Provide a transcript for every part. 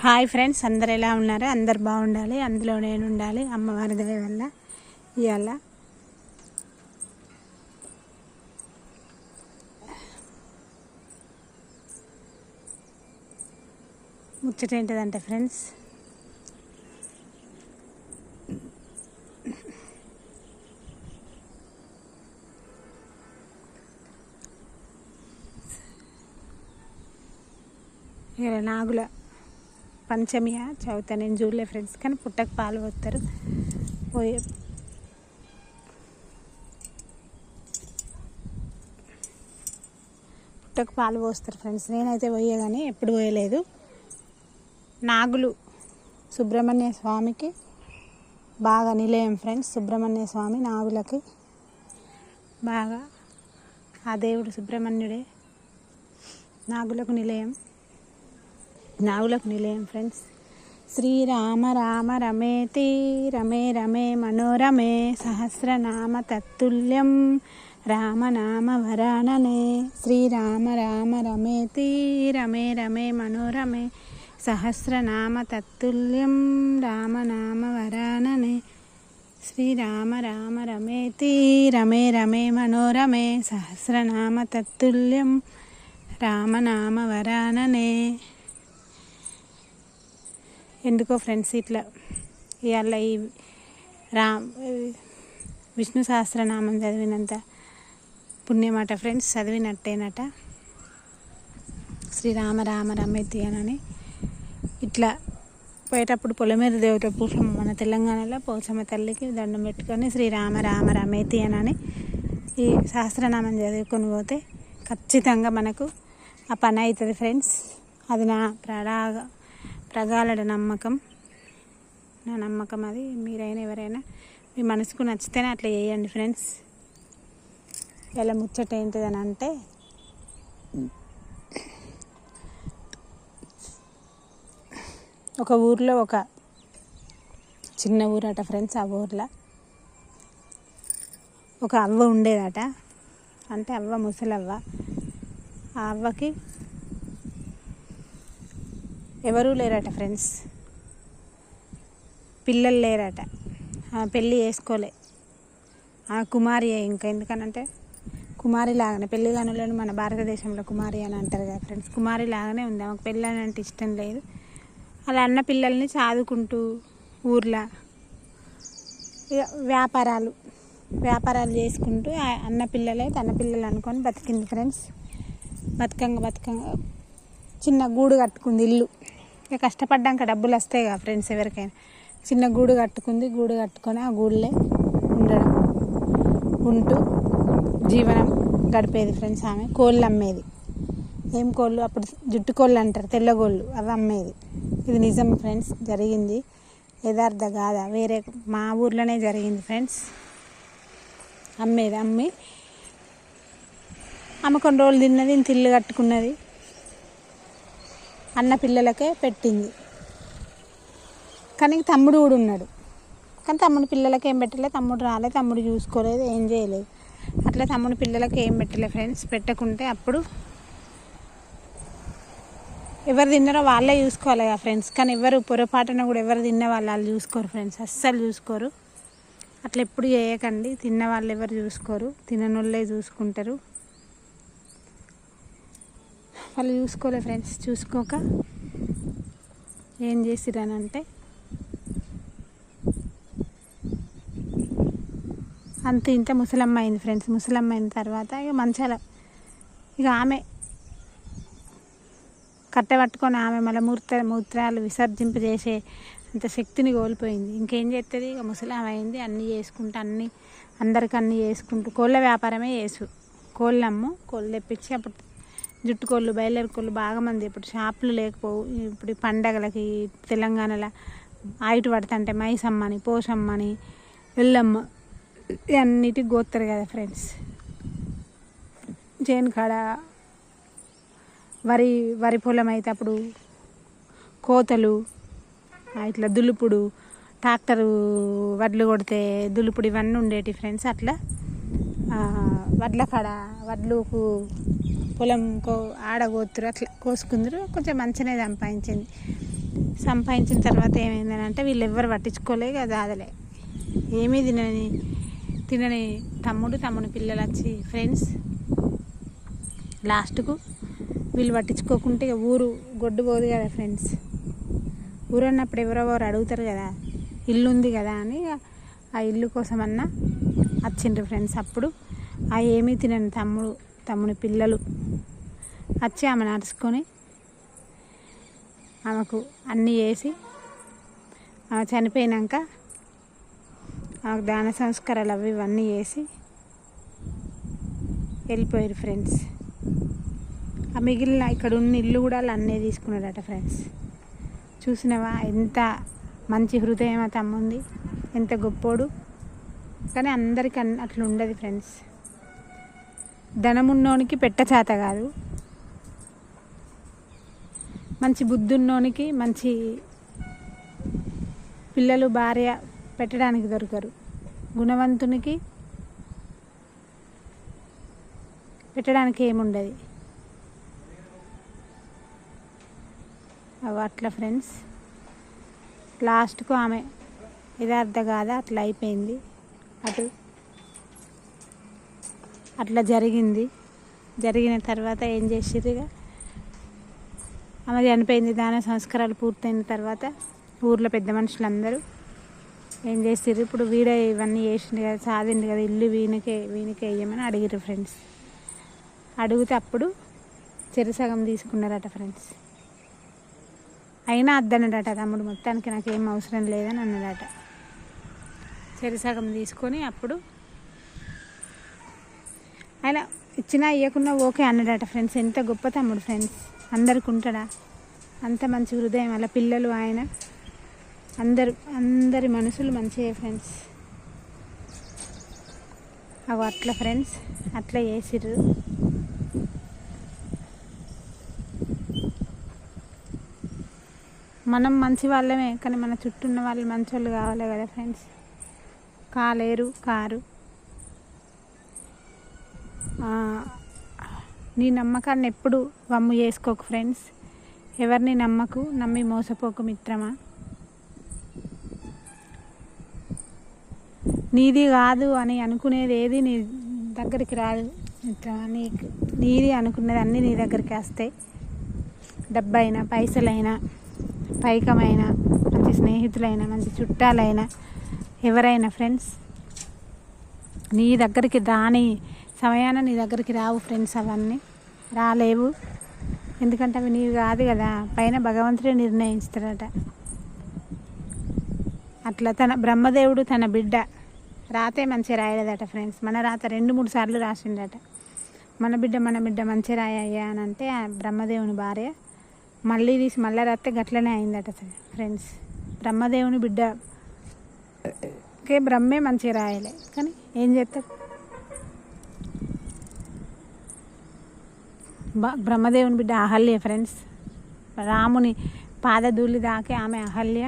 Hi friends, అందరు ఎలా ఉన్నారు? అందరు బాగుండాలి, అందులో నేను ఉండాలి. అమ్మవారి దయ వల్ల ఇవాళ ముచ్చట ఏంటిదంటే ఫ్రెండ్స్, ఇవాళ నాగుల పంచమియా చవిత. నేను చూడలే ఫ్రెండ్స్, కానీ పుట్టకు పాలు పోస్తారు. పుట్టకు పాలు పోస్తారు ఫ్రెండ్స్. నేనైతే పోయే కానీ ఎప్పుడు పోయలేదు. నాగులు సుబ్రహ్మణ్య స్వామికి బాగా నిలయం ఫ్రెండ్స్. సుబ్రహ్మణ్య స్వామి నాగులకి బాగా, ఆ దేవుడు సుబ్రహ్మణ్యుడే నాగులకు నిలయం ఫ్రెండ్స్. శ్రీరామ రామ రమేతి రమే రమే మనోరమే సహస్రనామ తత్తుల్యం రామనామ వరాననే. శ్రీరామ రామ రమేతి రమే రమే మనోరమే సహస్రనామ తత్తుల్యం రామనామ వరాననే. శ్రీరామ రామ రమేతి రమే రమే మనోరమే సహస్రనామ తత్తుల్యం రామనామ వరాననే. ఎందుకో ఫ్రెండ్స్ ఇట్లా ఇవాళ ఈ విష్ణు సహస్రనామం చదివినంత పుణ్యమాట ఫ్రెండ్స్, చదివినట్టేనట. శ్రీరామ రామ రమేతి అని ఇట్లా పోయేటప్పుడు పొలమేర దేవత పూసమ్మ, మన తెలంగాణలో పోచమ్మ తల్లికి దండం పెట్టుకొని శ్రీరామ రామ రమేతి అని ఈ సహస్రనామం చదువుకొని పోతే ఖచ్చితంగా మనకు ఆ పని అవుతుంది ఫ్రెండ్స్. అది నా ప్రగాఢ నమ్మకం, నా నమ్మకం అది. మీరైనా ఎవరైనా మీ మనసుకు నచ్చితేనే అట్లా చేయండి ఫ్రెండ్స్. ఎలా ముచ్చట ఏంటిదని అంటే, ఒక ఊర్లో ఒక చిన్న ఊరట ఫ్రెండ్స్. ఆ ఊర్లో ఒక అవ్వ ఉండేదట. అంటే అవ్వ ముసలవ్వ. ఆ అవ్వకి ఎవరూ లేరట ఫ్రెండ్స్, పిల్లలు లేరట. పెళ్ళి చేసుకోలే. ఆ కుమారి ఇంకా, ఎందుకనంటే కుమారి లాగానే, పెళ్ళి కానులను మన భారతదేశంలో కుమారి అని అంటారు కదా ఫ్రెండ్స్. కుమారి లాగానే ఉంది. ఆమెకు పెళ్ళి అని అంటే ఇష్టం లేదు. అలా అన్న పిల్లల్ని చదువుకుంటూ ఊర్లో ఇక వ్యాపారాలు చేసుకుంటూ అన్న పిల్లలే తన పిల్లలు అనుకొని బతికింది ఫ్రెండ్స్. బతుకంగా చిన్న గూడు కట్టుకుంది, ఇల్లు. ఇక కష్టపడ్డాక డబ్బులు వస్తాయి కదా ఫ్రెండ్స్ ఎవరికైనా. చిన్న గూడు కట్టుకొని ఆ గూడులే ఉంటూ జీవనం గడిపేది ఫ్రెండ్స్. ఆమె కోళ్ళు అమ్మేది. ఏం కోళ్ళు? అప్పుడు జుట్టు కోళ్ళు అంటారు, తెల్లగోళ్ళు, అవి అమ్మేది. ఇది నిజం ఫ్రెండ్స్, జరిగింది, యథార్థ కాదా. వేరే మా ఊర్లోనే జరిగింది ఫ్రెండ్స్. అమ్మేది. అమ్మి ఆమె కొన్ని రోజులు తిన్నది, ఇంత ఇల్లు కట్టుకున్నది. అన్న పిల్లలకే పెట్టింది. కానీ తమ్ముడు కూడా ఉన్నాడు. కానీ తమ్ముడు పిల్లలకి ఏం పెట్టలేదు. తమ్ముడు రాలేదు, తమ్ముడు చూసుకోలేదు, ఏం చేయలేదు. అట్లా తమ్ముడు పిల్లలకి ఏం పెట్టలేదు ఫ్రెండ్స్. పెట్టకుంటే అప్పుడు ఎవరు తిన్నారో వాళ్ళే చూసుకోవాలి కదా ఫ్రెండ్స్. కానీ ఎవరు పొరపాటున కూడా ఎవరు తిన్న వాళ్ళు చూసుకోరు ఫ్రెండ్స్, అస్సలు చూసుకోరు. అట్లా ఎప్పుడు చేయకండి. తిన్న వాళ్ళు ఎవరు చూసుకోరు, తిననోళ్ళే చూసుకుంటారు. వాళ్ళు చూసుకోలే ఫ్రెండ్స్. చూసుకోక ఏం చేసిరనంటే, అంత ఇంత ముసలమ్మ అయింది ఫ్రెండ్స్. ముసలమ్మ అయిన తర్వాత ఇక ఆమె కట్టబట్టుకొని ఆమె మళ్ళీ మూత్రాలు విసర్జింపజేసే అంత శక్తిని కోల్పోయింది. ఇంకేం చేస్తుంది? ఇక ముసలామె అయింది. అన్నీ చేసుకుంటూ అందరికి అన్నీ చేసుకుంటూ కోళ్ళ వ్యాపారమే కోళ్ళు తెప్పించి, అప్పుడు జుట్టు కోళ్ళు, బయలర్ కోళ్ళు బాగా మంది. ఇప్పుడు షాపులు లేకపోవు. ఇప్పుడు పండగలకి తెలంగాణలో ఆయుటు పడుతుంటే మైసమ్మని, పోషమ్మని, ఎల్లమ్మ ఇవన్నిటికి గోస్తారు కదా ఫ్రెండ్స్. చేను కాడ వరి పొలం అయితే అప్పుడు కోతలు, ఇట్లా దులుపుడు, ట్రాక్టరు వడ్లు కొడితే దులుపుడు, ఇవన్నీ ఉండేటి ఫ్రెండ్స్. అట్లా వడ్ల కాడ వడ్లుకు పొలం ఆడగోతురు, అట్లా కోసుకుందరు. కొంచెం మంచిగానే సంపాదించింది. సంపాదించిన తర్వాత ఏమైందని అంటే వీళ్ళు ఎవ్వరు పట్టించుకోలే కదా, అదలే ఏమీ తినని తమ్ముని పిల్లలు వచ్చి ఫ్రెండ్స్ లాస్ట్కు వీళ్ళు పట్టించుకోకుంటే ఊరు గొడ్డు పోదు కదా ఫ్రెండ్స్. ఊరు అన్నప్పుడు ఎవరెవరు అడుగుతారు కదా, ఇల్లు ఉంది కదా అని ఆ ఇల్లు కోసమన్నా వచ్చిండ్రు ఫ్రెండ్స్. అప్పుడు ఆ ఏమీ తినని తమ్ముని పిల్లలు వచ్చి ఆమెను అరుచుకొని ఆమెకు అన్నీ వేసి ఆమె చనిపోయినాక ఆమెకు దాన సంస్కారాలు అవి ఇవన్నీ చేసి వెళ్ళిపోయారు ఫ్రెండ్స్. ఆ మిగిలిన ఇక్కడ ఉన్న ఇల్లు కూడా వాళ్ళు అన్నీ తీసుకున్నారట ఫ్రెండ్స్. చూసినవా ఎంత మంచి హృదయం ఆ తమ్ముంది, ఎంత గొప్పోడు. కానీ అందరికీ అట్లా ఉండదు ఫ్రెండ్స్. ధనమున్నోనికి పెట్టచాత కాదు, మంచి బుద్ధి ఉన్నోనికి మంచి పిల్లలు భార్య పెట్టడానికి దొరకరు, గుణవంతునికి పెట్టడానికి ఏముండదు. అవి అట్లా ఫ్రెండ్స్. లాస్ట్కు ఆమె యథార్థ కాదా అట్లా అయిపోయింది. అట్లా జరిగిన తర్వాత ఏం చేసిర్రు, ఇక ఆమె చనిపోయింది. దాన సంస్కారాలు పూర్తయిన తర్వాత ఊర్లో పెద్ద మనుషులందరూ ఏం చేసిర్రు, ఇప్పుడు వీడే ఇవన్నీ చేసింది కదా, సాధింది కదా, ఇల్లు వీనికే వేయమని అడిగిర్రు ఫ్రెండ్స్. అడిగితే అప్పుడు చెరుసగం తీసుకున్నారట ఫ్రెండ్స్. అయినా అద్దన్నాడట తమ్ముడు, మొత్తానికి నాకేం అవసరం లేదని అన్నాడట. చెరుసగం తీసుకొని అప్పుడు ఆయన ఇచ్చినా ఇవ్వకున్నా ఓకే అన్నాడట ఫ్రెండ్స్. ఎంత గొప్ప తమ్ముడు ఫ్రెండ్స్, అందరికి ఉంటాడా అంత మంచి హృదయం. అలా పిల్లలు ఆయన అందరి మనసులు మంచిగా ఫ్రెండ్స్. అవి అట్లా ఫ్రెండ్స్, అట్లా చేసిర్రు. మనం మంచి వాళ్ళమే, కానీ మన చుట్టూ ఉన్న వాళ్ళు మంచి వాళ్ళు కావాలి కదా ఫ్రెండ్స్. కాలేరు కారు. నీ నమ్మకాన్ని ఎప్పుడు వమ్ము చేసుకోకు ఫ్రెండ్స్. ఎవరిని నమ్మి మోసపోకు మిత్రమా. నీది కాదు అని అనుకునేది ఏది నీ దగ్గరికి రాదు మిత్రమా. నీది అనుకునేది అన్నీ నీ దగ్గరికి వస్తాయి. డబ్బైనా, పైసలైనా, పైకమైనా, మంచి స్నేహితులైనా, మంచి చుట్టాలైనా, ఎవరైనా ఫ్రెండ్స్ నీ దగ్గరికి రాని సమయాన నీ దగ్గరికి రావు ఫ్రెండ్స్. అవన్నీ రాలేవు, ఎందుకంటే అవి నీవు కాదు కదా, పైన భగవంతుడే నిర్ణయిస్తాడట. అట్లా బ్రహ్మదేవుడు తన బిడ్డ రాతే మంచిగా రాయలేదట ఫ్రెండ్స్. మన రాత 2-3 సార్లు రాసిండట. మన బిడ్డ మంచిగా రాయ్యా అని అంటే ఆ బ్రహ్మదేవుని భార్య మళ్ళీ రాస్తే గట్లనే అయిందట ఫ్రెండ్స్. బ్రహ్మదేవుని బిడ్డకే బ్రహ్మే మంచిగా రాయలే, కానీ ఏం చేస్తాడు. బ్రహ్మదేవుని బిడ్డ అహల్య ఫ్రెండ్స్. రాముని పాదధూళి దాకే ఆమె అహల్య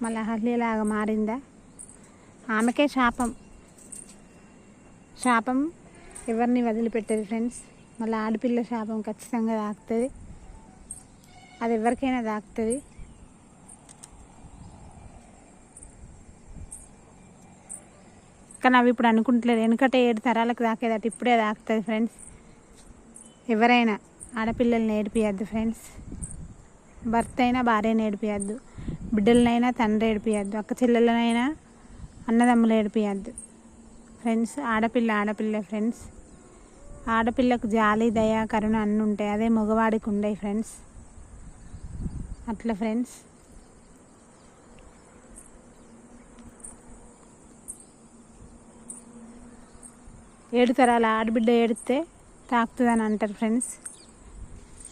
మళ్ళీ అహల్యలాగా మారిందా. ఆమెకే శాపం ఎవరిని వదిలిపెట్టదు ఫ్రెండ్స్. మళ్ళీ ఆడపిల్ల శాపం ఖచ్చితంగా తాకుతుంది, అది ఎవరికైనా తాకుతుంది. కానీ అవి ఇప్పుడు అనుకుంటలేదు, వెనుకటే 7 తరాలకు తాకేదట, ఇప్పుడే తాకుతుంది ఫ్రెండ్స్. ఎవరైనా ఆడపిల్లల్ని ఏడిపియద్దు ఫ్రెండ్స్. భర్త అయినా భార్యని ఏడిపియద్దు, బిడ్డలనైనా తండ్రి ఏడిపియద్దు, అక్క చెల్లెలనైనా అన్నదమ్ములు ఏడిపియద్దు ఫ్రెండ్స్. ఆడపిల్లే ఫ్రెండ్స్. ఆడపిల్లకు జాలి, దయ, కరుణ అన్నీ ఉంటాయి, అదే మగవాడికి ఉండయి ఫ్రెండ్స్. అట్లా ఫ్రెండ్స్. ఏడు తరాల ఆడబిడ్డ ఏడితే తాకుతుందని అంటారు ఫ్రెండ్స్.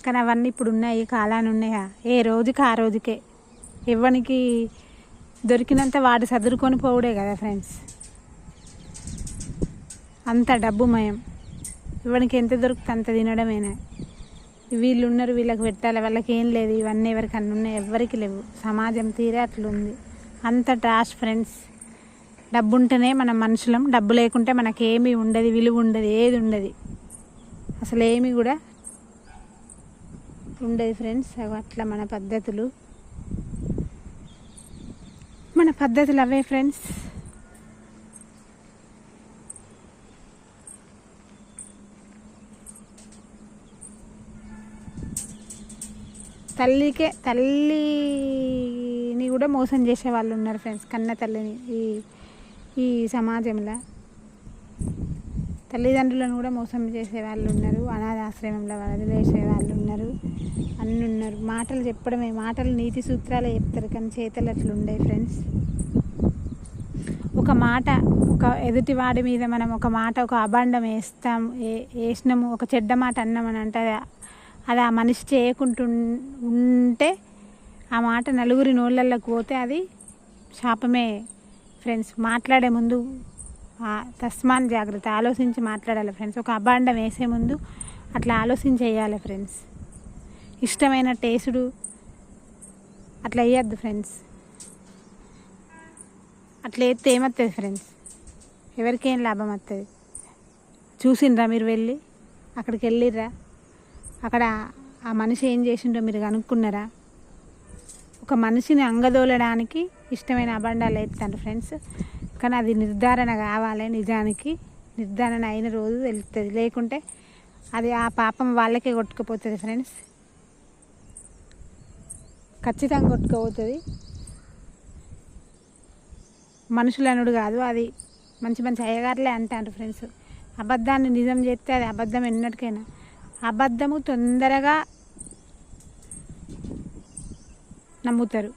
కానీ అవన్నీ ఇప్పుడు ఉన్నాయి, కాలాన్ని ఉన్నాయా, ఏ రోజుకి ఆ రోజుకే ఎవరికి దొరికినంత వాడు సదురుకొని పోవుడే కదా ఫ్రెండ్స్. అంత డబ్బుమయం, ఎవరికి ఎంత దొరికితే అంత తినడమేనా. వీళ్ళు ఉన్నారు, వీళ్ళకి పెట్టాలి, వాళ్ళకి ఏం లేదు, ఇవన్నీ ఎవరికన్నా ఉన్నాయి, ఎవరికి లేవు. సమాజం తీరే అట్లుంది, అంత ట్రాష్ ఫ్రెండ్స్. డబ్బు ఉంటేనే మనం మనుషులం, డబ్బు లేకుంటే మనకేమీ ఉండదు, విలువ ఉండదు, ఏది ఉండదు అసలు ఏమీ కూడా. ఉండేది ఫ్రెండ్స్. అట్లా మన పద్ధతులు అవే ఫ్రెండ్స్. తల్లిని కూడా మోసం చేసే వాళ్ళు ఉన్నారు ఫ్రెండ్స్. కన్న తల్లిని ఈ సమాజంలో తల్లిదండ్రులను కూడా మోసం చేసే వాళ్ళు ఉన్నారు. అనాథాశ్రమంలో వదిలేసే వాళ్ళు ఉన్నారు. అన్నీ ఉన్నారు. మాటలు చెప్పడమే, మాటలు నీతి సూత్రాలే చెప్తారు, కానీ చేతలు అట్లా ఉండే ఫ్రెండ్స్. ఒక మాట, ఒక ఎదుటివాడి మీద మనం ఒక మాట, ఒక అభాండం వేసినాము, ఒక చెడ్డ మాట అన్నామని అంటే అది ఆ మనిషి చేయకుంటూ ఉంటే ఆ మాట నలుగురి నోళ్ళల్లోకి పోతే అది శాపమే ఫ్రెండ్స్. మాట్లాడే ముందు తస్మాన్ జాగ్రత్త, ఆలోచించి మాట్లాడాలి ఫ్రెండ్స్. ఒక అభాండం వేసే ముందు అట్లా ఆలోచించి వేయాలి ఫ్రెండ్స్. ఇష్టమైన టేస్టుడు అట్లా వేయద్దు ఫ్రెండ్స్. అట్లా వేస్తే ఏమవుతుంది ఫ్రెండ్స్? ఎవరికేం లాభం వస్తుంది? చూసిండ్రా మీరు? వెళ్ళి అక్కడికి వెళ్ళిర్రా? అక్కడ ఆ మనిషి ఏం చేసిండో మీరు కనుక్కున్నారా? ఒక మనిషిని అంగదోలడానికి ఇష్టమైన అభాండాలు వేస్తాను ఫ్రెండ్స్. కానీ అది నిర్ధారణ కావాలి. నిజానికి నిర్ధారణ అయిన రోజు వెళ్తుంది, లేకుంటే అది ఆ పాపం వాళ్ళకే కొట్టుకుపోతుంది ఫ్రెండ్స్. ఖచ్చితంగా కొట్టుకుపోతుంది. మనుషులు అనుడు కాదు, అది మంచి మంచి అయ్యగారులే అంటారు ఫ్రెండ్స్. అబద్ధాన్ని నిజం చేస్తే అది అబద్ధం ఎన్నటికైనా. అబద్ధము తొందరగా నమ్ముతారు,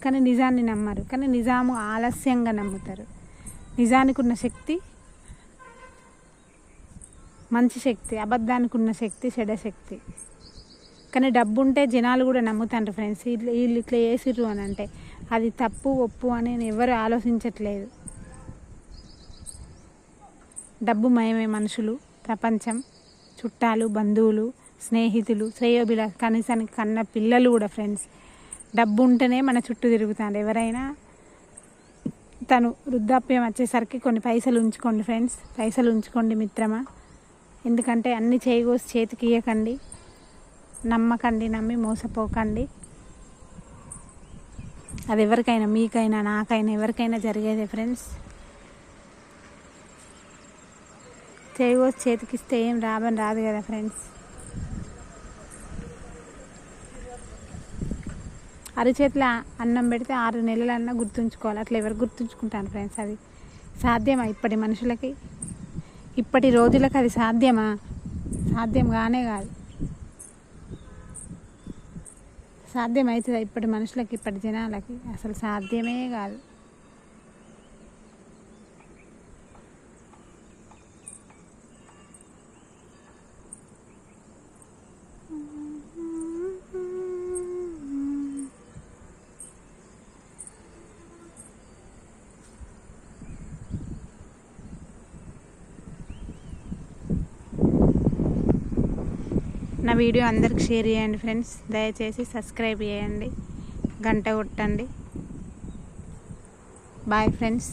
కానీ నిజాన్ని నమ్మరు. కానీ నిజాము ఆలస్యంగా నమ్ముతారు. నిజానికి ఉన్న శక్తి మంచి శక్తి, అబద్ధానికి ఉన్న శక్తి చెడ శక్తి. కానీ డబ్బు ఉంటే జనాలు కూడా నమ్ముతారు ఫ్రెండ్స్. వీళ్ళు ఇట్లా చేసిర్రు అని అంటే అది తప్పు ఒప్పు అని ఎవరు ఆలోచించట్లేదు. డబ్బు మయమే మనుషులు, ప్రపంచం, చుట్టాలు, బంధువులు, స్నేహితులు, శ్రేయోభిలాష్, కనీసానికి కన్న పిల్లలు కూడా ఫ్రెండ్స్. డబ్బు ఉంటేనే మన చుట్టూ తిరుగుతారు ఎవరైనా. తను వృద్ధాప్యం వచ్చేసరికి కొన్ని పైసలు ఉంచుకోండి ఫ్రెండ్స్. పైసలు ఉంచుకోండి మిత్రమా. ఎందుకంటే అన్ని చేయగోసి చేతికి ఇయ్యకండి, నమ్మకండి, నమ్మి మోసపోకండి. అది ఎవరికైనా, మీకైనా, నాకైనా, ఎవరికైనా జరిగేదే ఫ్రెండ్స్. చేయగోసి చేతికిస్తే ఏం లాభం రాదు కదా ఫ్రెండ్స్. అరిచేతిలో అన్నం పెడితే 6 నెలలన్నా గుర్తుంచుకోవాలి. అట్లా ఎవరు గుర్తుంచుకుంటాను ఫ్రెండ్స్? అది సాధ్యమా ఇప్పటి మనుషులకి, ఇప్పటి రోజులకు? అది సాధ్యమా? సాధ్యం కానే కాదు. సాధ్యమవుతుందా ఇప్పటి మనుషులకి, ఇప్పటి జనాలకి? అసలు సాధ్యమే కాదు. నా వీడియో అందరికి షేర్ చేయండి ఫ్రెండ్స్. దయచేసి సబ్స్క్రైబ్ చేయండి, గంట కొట్టండి. Bye friends.